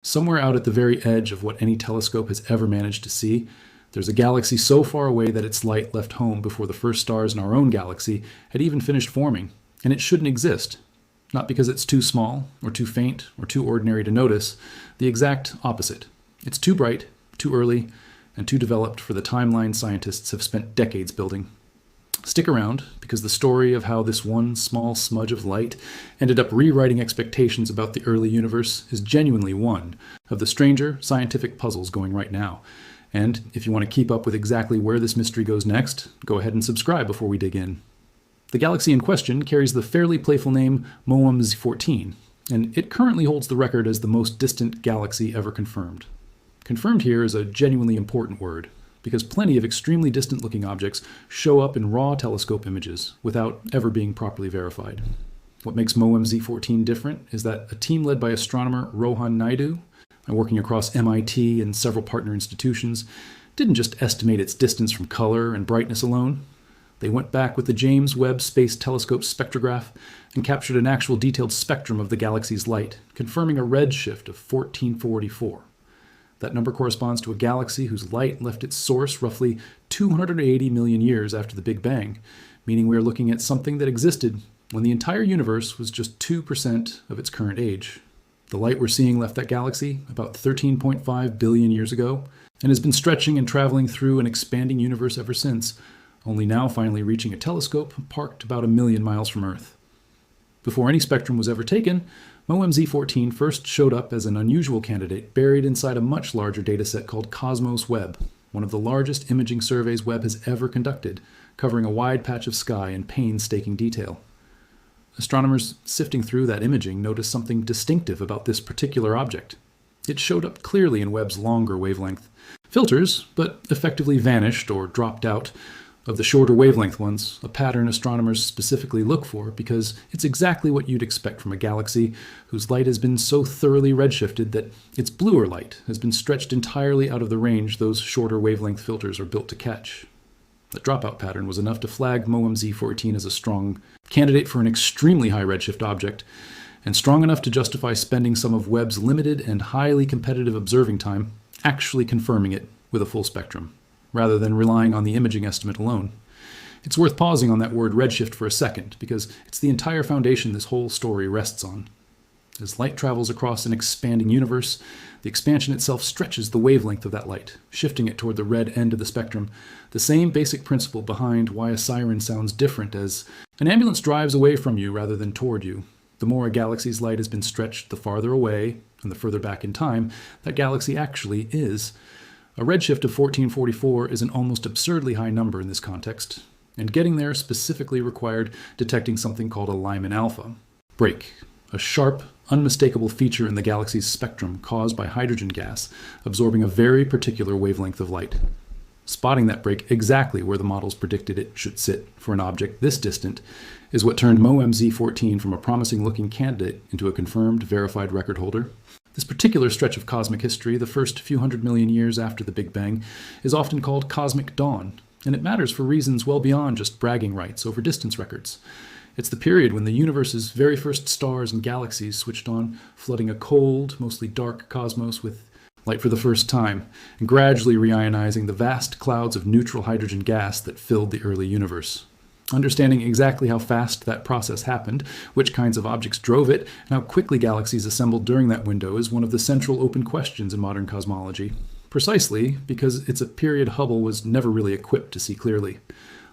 Somewhere out at the very edge of what any telescope has ever managed to see, there's a galaxy so far away that its light left home before the first stars in our own galaxy had even finished forming, and it shouldn't exist. Not because it's too small, or too faint, or too ordinary to notice, the exact opposite. It's too bright, too early, and too developed for the timeline scientists have spent decades building. Stick around, because the story of how this one small smudge of light ended up rewriting expectations about the early universe is genuinely one of the stranger scientific puzzles going right now. And if you want to keep up with exactly where this mystery goes next, go ahead and subscribe before we dig in. The galaxy in question carries the fairly playful name MOAMZ14, and it currently holds the record as the most distant galaxy ever confirmed. Confirmed here is a genuinely important word, because plenty of extremely distant-looking objects show up in raw telescope images without ever being properly verified. What makes MOAMZ14 different is that a team led by astronomer Rohan Naidu, working across MIT and several partner institutions, didn't just estimate its distance from color and brightness alone. They went back with the James Webb Space Telescope spectrograph and captured an actual detailed spectrum of the galaxy's light, confirming a redshift of 1444. That number corresponds to a galaxy whose light left its source roughly 280 million years after the Big Bang, meaning we are looking at something that existed when the entire universe was just 2% of its current age. The light we're seeing left that galaxy about 13.5 billion years ago, and has been stretching and traveling through an expanding universe ever since, only now finally reaching a telescope parked about 1 million miles from Earth. Before any spectrum was ever taken, MOAMZ14 first showed up as an unusual candidate buried inside a much larger dataset called Webb, one of the largest imaging surveys Webb has ever conducted, covering a wide patch of sky in painstaking detail. Astronomers sifting through that imaging noticed something distinctive about this particular object. It showed up clearly in Webb's longer wavelength filters, but effectively vanished or dropped out of the shorter wavelength ones, a pattern astronomers specifically look for because it's exactly what you'd expect from a galaxy whose light has been so thoroughly redshifted that its bluer light has been stretched entirely out of the range those shorter wavelength filters are built to catch. The dropout pattern was enough to flag MOAMZ14 as a strong candidate for an extremely high redshift object, and strong enough to justify spending some of Webb's limited and highly competitive observing time actually confirming it with a full spectrum, rather than relying on the imaging estimate alone. It's worth pausing on that word redshift for a second, because it's the entire foundation this whole story rests on. As light travels across an expanding universe, the expansion itself stretches the wavelength of that light, shifting it toward the red end of the spectrum, the same basic principle behind why a siren sounds different as an ambulance drives away from you rather than toward you. The more a galaxy's light has been stretched, the farther away, and the further back in time, that galaxy actually is. A redshift of 1444 is an almost absurdly high number in this context, and getting there specifically required detecting something called a Lyman alpha break, a sharp, unmistakable feature in the galaxy's spectrum caused by hydrogen gas absorbing a very particular wavelength of light. Spotting that break exactly where the models predicted it should sit for an object this distant is what turned MOAMZ14 from a promising-looking candidate into a confirmed, verified record holder. This particular stretch of cosmic history, the first few 100 million years after the Big Bang, is often called cosmic dawn, and it matters for reasons well beyond just bragging rights over distance records. It's the period when the universe's very first stars and galaxies switched on, flooding a cold, mostly dark cosmos with light for the first time, and gradually reionizing the vast clouds of neutral hydrogen gas that filled the early universe. Understanding exactly how fast that process happened, which kinds of objects drove it, and how quickly galaxies assembled during that window is one of the central open questions in modern cosmology, precisely because it's a period Hubble was never really equipped to see clearly.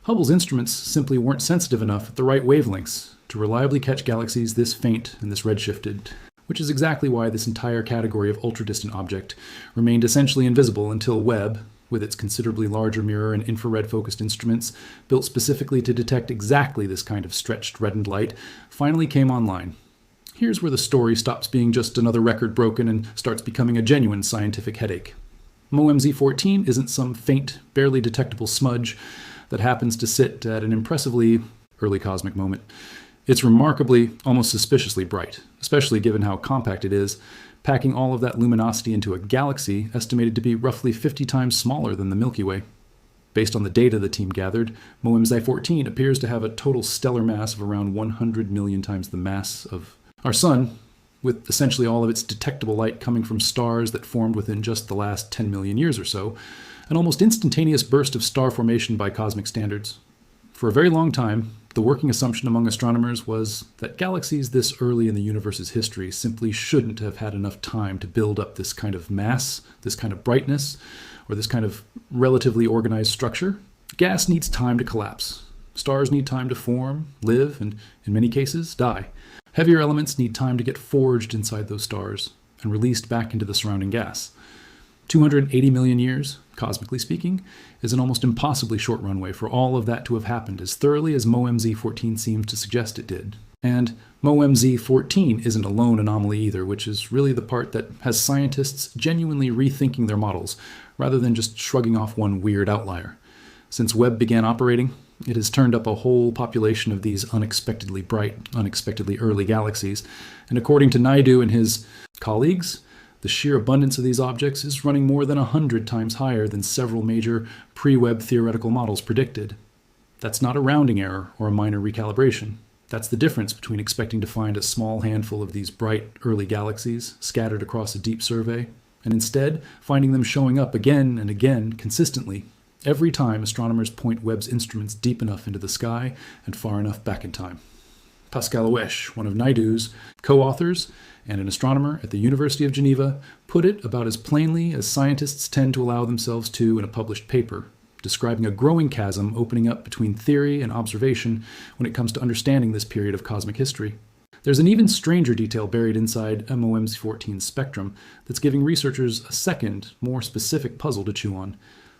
Hubble's instruments simply weren't sensitive enough at the right wavelengths to reliably catch galaxies this faint and this redshifted, which is exactly why this entire category of ultra-distant object remained essentially invisible until Webb, with its considerably larger mirror and infrared-focused instruments built specifically to detect exactly this kind of stretched reddened light, finally came online. Here's where the story stops being just another record broken and starts becoming a genuine scientific headache. MOAMZ14 isn't some faint, barely detectable smudge that happens to sit at an impressively early cosmic moment. It's remarkably, almost suspiciously bright, especially given how compact it is, packing all of that luminosity into a galaxy estimated to be roughly 50 times smaller than the Milky Way. Based on the data the team gathered, MOAMZ14 appears to have a total stellar mass of around 100 million times the mass of our Sun, with essentially all of its detectable light coming from stars that formed within just the last 10 million years or so, an almost instantaneous burst of star formation by cosmic standards. For a very long time, the working assumption among astronomers was that galaxies this early in the universe's history simply shouldn't have had enough time to build up this kind of mass, this kind of brightness, or this kind of relatively organized structure. Gas needs time to collapse. Stars need time to form, live, and in many cases, die. Heavier elements need time to get forged inside those stars and released back into the surrounding gas. 280 million years, cosmically speaking, is an almost impossibly short runway for all of that to have happened as thoroughly as MOMZ14 seems to suggest it did. And MOMZ14 isn't a lone anomaly either, which is really the part that has scientists genuinely rethinking their models, rather than just shrugging off one weird outlier. Since Webb began operating, it has turned up a whole population of these unexpectedly bright, unexpectedly early galaxies, and according to Naidu and his colleagues, the sheer abundance of these objects is running more than 100 times higher than several major pre-Webb theoretical models predicted. That's not a rounding error or a minor recalibration. That's the difference between expecting to find a small handful of these bright early galaxies scattered across a deep survey, and instead finding them showing up again and again consistently every time astronomers point Webb's instruments deep enough into the sky and far enough back in time. Pascal Oesch, one of Naidu's co-authors and an astronomer at the University of Geneva, put it about as plainly as scientists tend to allow themselves to in a published paper, describing a growing chasm opening up between theory and observation when it comes to understanding this period of cosmic history. There's an even stranger detail buried inside MOMZ14's spectrum that's giving researchers a second, more specific puzzle to chew on.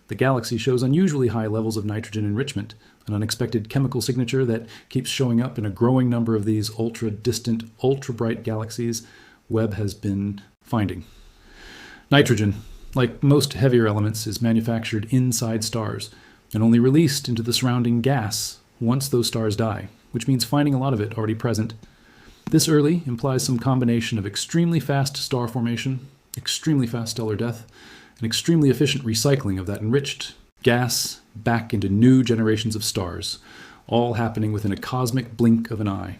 The galaxy shows unusually high levels of nitrogen enrichment, an unexpected chemical signature that keeps showing up in a growing number of these ultra-distant, ultra-bright galaxies Webb has been finding. Nitrogen, like most heavier elements, is manufactured inside stars and only released into the surrounding gas once those stars die, which means finding a lot of it already present. This early implies some combination of extremely fast star formation, extremely fast stellar death, and extremely efficient recycling of that enriched gas back into new generations of stars, all happening within a cosmic blink of an eye.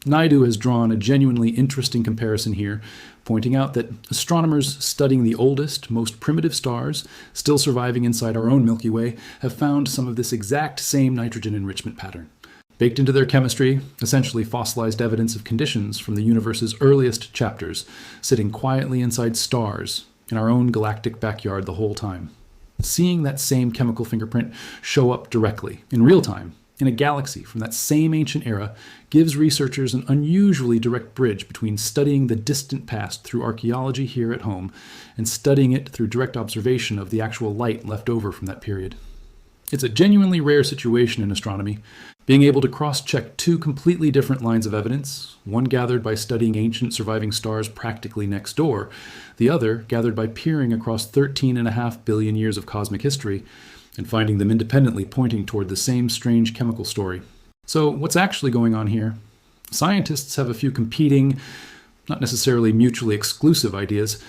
Naidu has drawn a genuinely interesting comparison here, pointing out that astronomers studying the oldest, most primitive stars, still surviving inside our own Milky Way, have found some of this exact same nitrogen enrichment pattern. Baked into their chemistry, essentially fossilized evidence of conditions from the universe's earliest chapters, sitting quietly inside stars in our own galactic backyard the whole time. Seeing that same chemical fingerprint show up directly, in real time, in a galaxy from that same ancient era gives researchers an unusually direct bridge between studying the distant past through archaeology here at home and studying it through direct observation of the actual light left over from that period. It's a genuinely rare situation in astronomy, being able to cross-check two completely different lines of evidence, one gathered by studying ancient surviving stars practically next door, the other gathered by peering across 13.5 billion years of cosmic history, and finding them independently pointing toward the same strange chemical story. So what's actually going on here? Scientists have a few competing, not necessarily mutually exclusive ideas.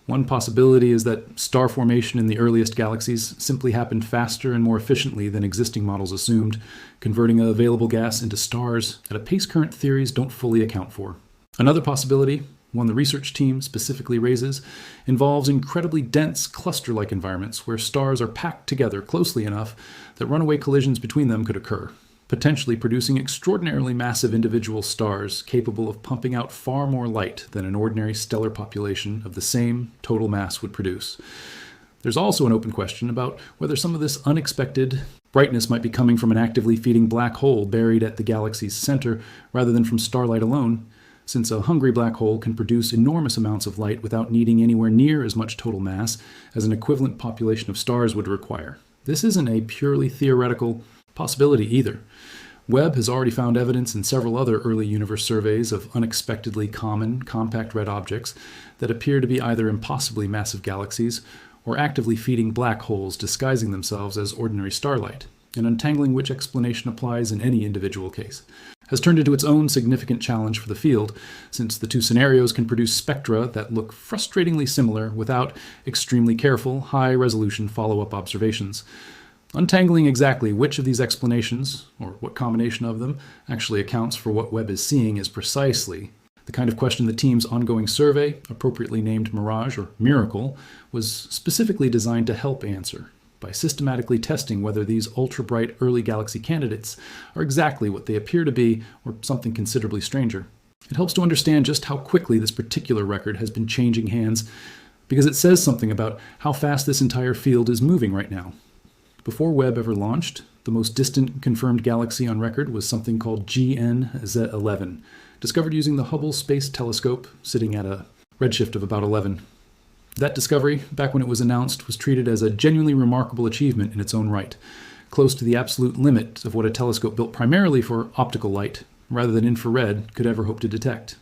One possibility is that star formation in the earliest galaxies simply happened faster and more efficiently than existing models assumed, converting available gas into stars at a pace current theories don't fully account for. Another possibility, one the research team specifically raises, involves incredibly dense cluster-like environments where stars are packed together closely enough that runaway collisions between them could occur, potentially producing extraordinarily massive individual stars capable of pumping out far more light than an ordinary stellar population of the same total mass would produce. There's also an open question about whether some of this unexpected brightness might be coming from an actively feeding black hole buried at the galaxy's center rather than from starlight alone, since a hungry black hole can produce enormous amounts of light without needing anywhere near as much total mass as an equivalent population of stars would require. This isn't a purely theoretical possibility either. Webb has already found evidence in several other early universe surveys of unexpectedly common, compact red objects that appear to be either impossibly massive galaxies or actively feeding black holes disguising themselves as ordinary starlight, and untangling which explanation applies in any individual case has turned into its own significant challenge for the field, since the two scenarios can produce spectra that look frustratingly similar without extremely careful, high-resolution follow-up observations. Untangling exactly which of these explanations, or what combination of them, actually accounts for what Webb is seeing is precisely The kind of question the team's ongoing survey, appropriately named Mirage or Miracle, was specifically designed to help answer by systematically testing whether these ultra-bright early galaxy candidates are exactly what they appear to be or something considerably stranger. It helps to understand just how quickly this particular record has been changing hands, because it says something about how fast this entire field is moving right now. Before Webb ever launched, the most distant confirmed galaxy on record was something called GNZ11, discovered using the Hubble Space Telescope, sitting at a redshift of about 11. That discovery, back when it was announced, was treated as a genuinely remarkable achievement in its own right, close to the absolute limit of what a telescope built primarily for optical light, rather than infrared, could ever hope to detect.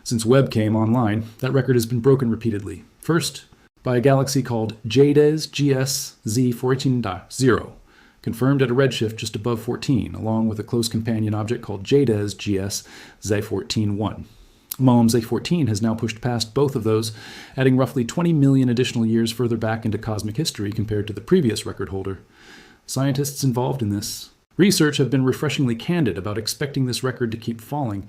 Since Webb came online, that record has been broken repeatedly. First, by a galaxy called JWST Z14.0, confirmed at a redshift just above 14, along with a close companion object called JWST Z14.1. MOEM Z14 has now pushed past both of those, adding roughly 20 million additional years further back into cosmic history compared to the previous record holder. Scientists involved in this research have been refreshingly candid about expecting this record to keep falling.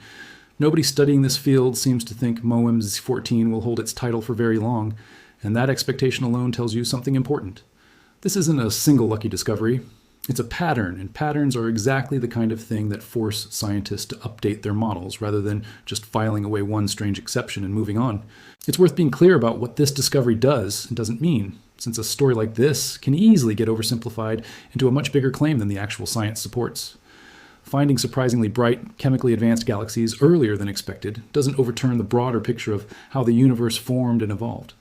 Nobody studying this field seems to think MOEM Z14 will hold its title for very long, and that expectation alone tells you something important. This isn't a single lucky discovery. It's a pattern, and patterns are exactly the kind of thing that force scientists to update their models rather than just filing away one strange exception and moving on. It's worth being clear about what this discovery does and doesn't mean, since a story like this can easily get oversimplified into a much bigger claim than the actual science supports. Finding surprisingly bright, chemically advanced galaxies earlier than expected doesn't overturn the broader picture of how the universe formed and evolved.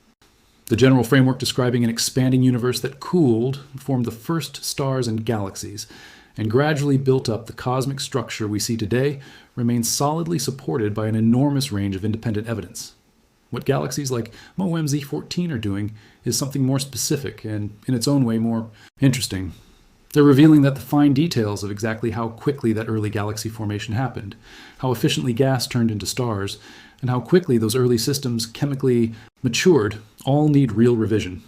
The general framework describing an expanding universe that cooled formed the first stars and galaxies, and gradually built up the cosmic structure we see today remains solidly supported by an enormous range of independent evidence. What galaxies like MOEM Z14 are doing is something more specific and, in its own way, more interesting. They're revealing that the fine details of exactly how quickly that early galaxy formation happened, how efficiently gas turned into stars, and how quickly those early systems chemically matured all need real revision.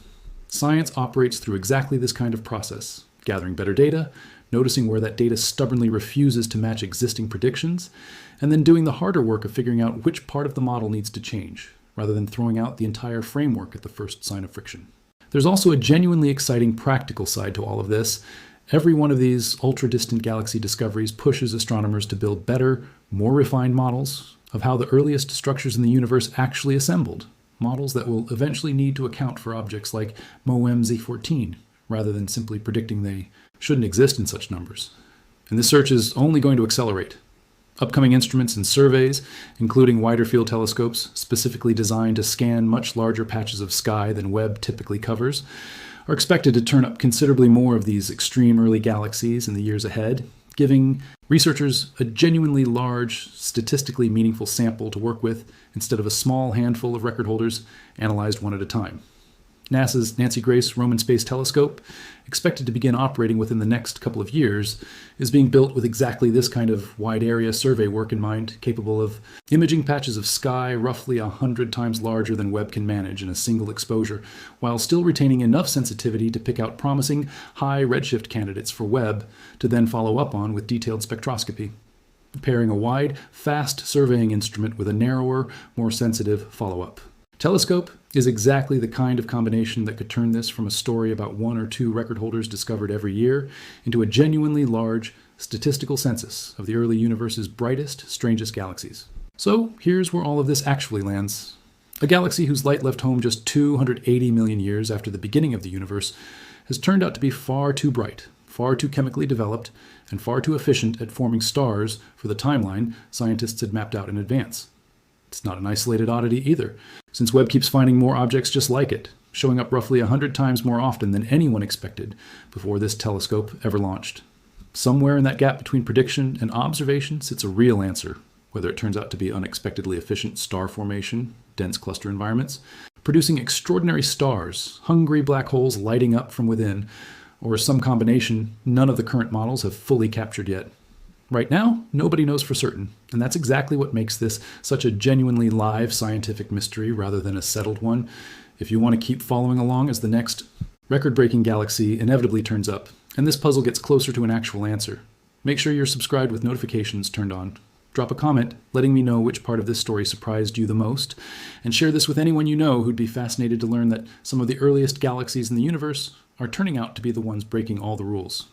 Science operates through exactly this kind of process, gathering better data, noticing where that data stubbornly refuses to match existing predictions, and then doing the harder work of figuring out which part of the model needs to change, rather than throwing out the entire framework at the first sign of friction. There's also a genuinely exciting practical side to all of this. Every one of these ultra-distant galaxy discoveries pushes astronomers to build better, more refined models of how the earliest structures in the universe actually assembled, models that will eventually need to account for objects like MOEM Z14, rather than simply predicting they shouldn't exist in such numbers. And this search is only going to accelerate. Upcoming instruments and surveys, including wider field telescopes specifically designed to scan much larger patches of sky than Webb typically covers, are expected to turn up considerably more of these extreme early galaxies in the years ahead, giving researchers a genuinely large, statistically meaningful sample to work with instead of a small handful of record holders analyzed one at a time. NASA's Nancy Grace Roman Space Telescope, expected to begin operating within the next couple of years, is being built with exactly this kind of wide area survey work in mind, capable of imaging patches of sky roughly 100 times larger than Webb can manage in a single exposure, while still retaining enough sensitivity to pick out promising high redshift candidates for Webb to then follow up on with detailed spectroscopy. Pairing a wide, fast surveying instrument with a narrower, more sensitive follow-up. Telescope is exactly the kind of combination that could turn this from a story about one or two record holders discovered every year into a genuinely large statistical census of the early universe's brightest, strangest galaxies. So here's where all of this actually lands. A galaxy whose light left home just 280 million years after the beginning of the universe has turned out to be far too bright, far too chemically developed, and far too efficient at forming stars for the timeline scientists had mapped out in advance. It's not an isolated oddity either, since Webb keeps finding more objects just like it, showing up roughly 100 times more often than anyone expected before this telescope ever launched. Somewhere in that gap between prediction and observation sits a real answer, whether it turns out to be unexpectedly efficient star formation, dense cluster environments, producing extraordinary stars, hungry black holes lighting up from within, or some combination none of the current models have fully captured yet. Right now, nobody knows for certain, and that's exactly what makes this such a genuinely live scientific mystery rather than a settled one. If you want to keep following along as the next record-breaking galaxy inevitably turns up, and this puzzle gets closer to an actual answer, make sure you're subscribed with notifications turned on. Drop a comment letting me know which part of this story surprised you the most, and share this with anyone you know who'd be fascinated to learn that some of the earliest galaxies in the universe are turning out to be the ones breaking all the rules.